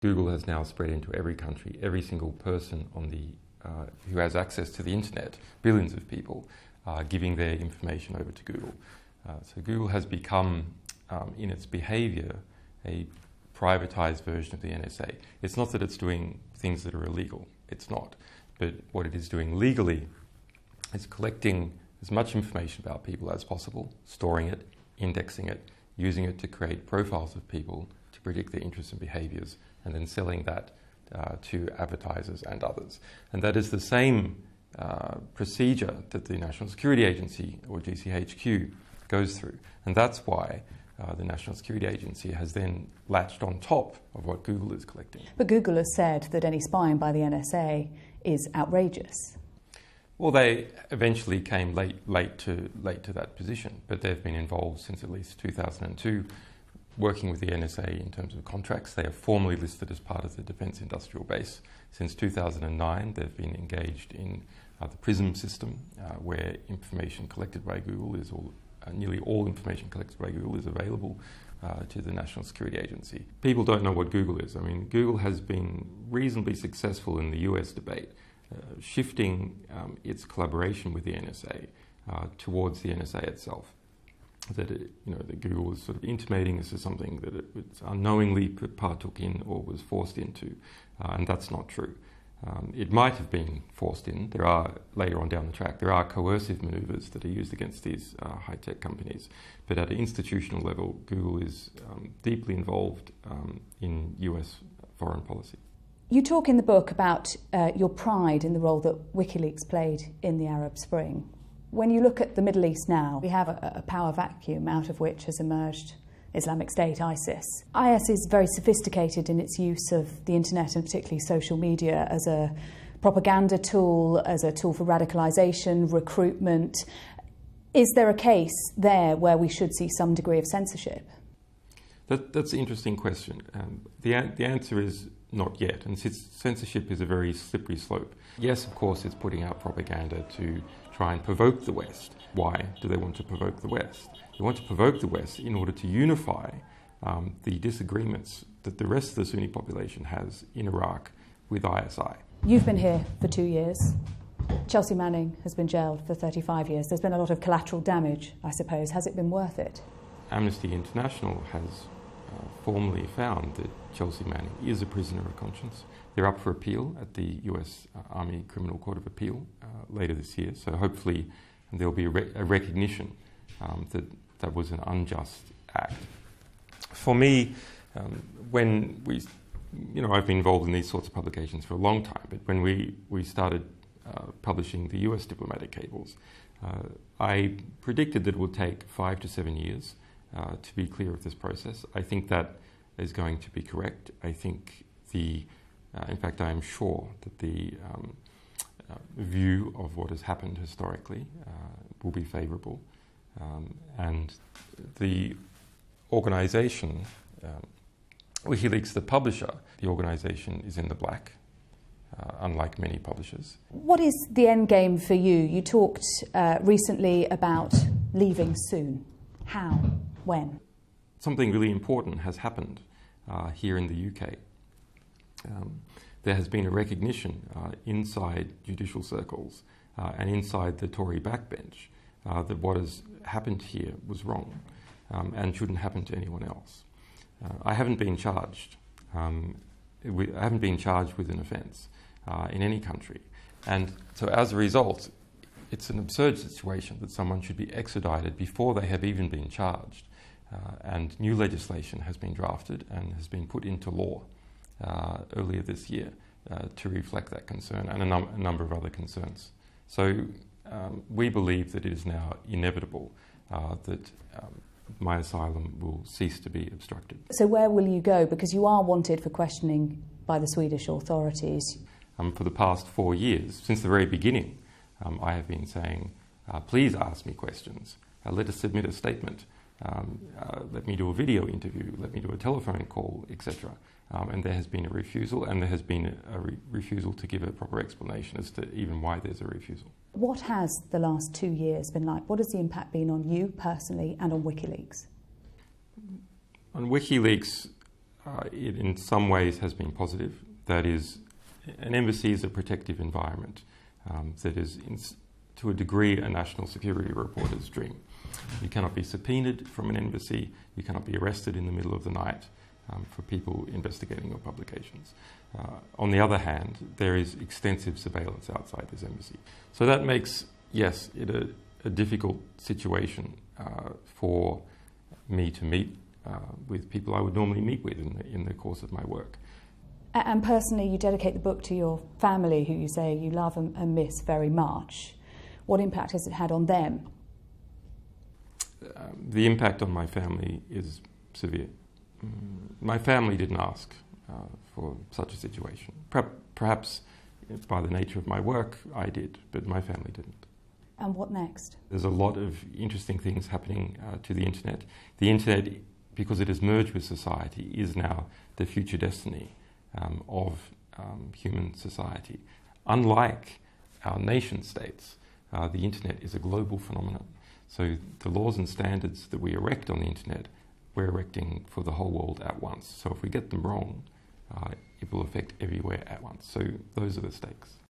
Google has now spread into every country. Every single person who has access to the internet, billions of people, giving their information over to Google. So Google has become, in its behaviour, a privatised version of the NSA. It's not that it's doing things that are illegal. It's not. But what it is doing legally is collecting as much information about people as possible, storing it, indexing it, using it to create profiles of people to predict their interests and behaviours, and then selling that to advertisers and others. And that is the same procedure that the National Security Agency, or GCHQ, goes through. And that's why the National Security Agency has then latched on top of what Google is collecting. But Google has said that any spying by the NSA is outrageous. Well, they eventually came late to that position, but they've been involved since at least 2002, working with the NSA in terms of contracts. They are formally listed as part of the Defence Industrial Base. Since 2009, they've been engaged in the PRISM system, where information collected by Google is nearly all information collected by Google is available to the National Security Agency. People don't know what Google is. I mean, Google has been reasonably successful in the US debate, shifting its collaboration with the NSA towards the NSA itself. That that Google was sort of intimating this is something that it unknowingly partook in or was forced into, and that's not true. It might have been forced in. There are, later on down the track, there are coercive manoeuvres that are used against these high-tech companies. But at an institutional level, Google is deeply involved in US foreign policy. You talk in the book about your pride in the role that WikiLeaks played in the Arab Spring. When you look at the Middle East now, we have a power vacuum out of which has emerged Islamic State, ISIS. IS is very sophisticated in its use of the internet and particularly social media as a propaganda tool, as a tool for radicalisation, recruitment. Is there a case there where we should see some degree of censorship? That's an interesting question. The answer is not yet, and censorship is a very slippery slope. Yes, of course, it's putting out propaganda to try and provoke the West. Why do they want to provoke the West? They want to provoke the West in order to unify the disagreements that the rest of the Sunni population has in Iraq with ISI. You've been here for 2 years. Chelsea Manning has been jailed for 35 years. There's been a lot of collateral damage, I suppose. Has it been worth it? Amnesty International has formally found that Chelsea Manning is a prisoner of conscience. They're up for appeal at the US Army Criminal Court of Appeal later this year, so hopefully there'll be a recognition that that was an unjust act. For me, when I've been involved in these sorts of publications for a long time, but when we started publishing the US diplomatic cables, I predicted that it would take 5 to 7 years to be clear of this process. I think that is going to be correct. I think in fact, I am sure that the view of what has happened historically will be favourable. And the organisation, WikiLeaks, the publisher, the organisation is in the black, unlike many publishers. What is the end game for you? You talked recently about leaving soon. How? When? Something really important has happened here in the UK. There has been a recognition inside judicial circles and inside the Tory backbench that what has happened here was wrong and shouldn't happen to anyone else. I haven't been charged. I haven't been charged with an offence in any country. And so as a result, it's an absurd situation that someone should be extradited before they have even been charged. And new legislation has been drafted and has been put into law earlier this year to reflect that concern and a number of other concerns. So we believe that it is now inevitable that my asylum will cease to be obstructed. So where will you go? Because you are wanted for questioning by the Swedish authorities. For the past 4 years, since the very beginning, I have been saying, please ask me questions, let us submit a statement, let me do a video interview, let me do a telephone call, etc. And there has been a refusal, and there has been a refusal to give a proper explanation as to even why there's a refusal. What has the last 2 years been like? What has the impact been on you personally and on WikiLeaks? On WikiLeaks, it in some ways has been positive. That is, an embassy is a protective environment that is, to a degree, a national security reporter's dream. You cannot be subpoenaed from an embassy, you cannot be arrested in the middle of the night for people investigating your publications. On the other hand, there is extensive surveillance outside this embassy. So that makes, yes, it a difficult situation for me to meet with people I would normally meet with in the course of my work. And personally, you dedicate the book to your family, who you say you love and miss very much. What impact has it had on them? The impact on my family is severe. My family didn't ask for such a situation. Perhaps by the nature of my work, I did, but my family didn't. And what next? There's a lot of interesting things happening to the internet. The internet, because it has merged with society, is now the future destiny of human society. Unlike our nation states, the internet is a global phenomenon. So the laws and standards that we erect on the internet, we're erecting for the whole world at once. So if we get them wrong, it will affect everywhere at once. So those are the stakes.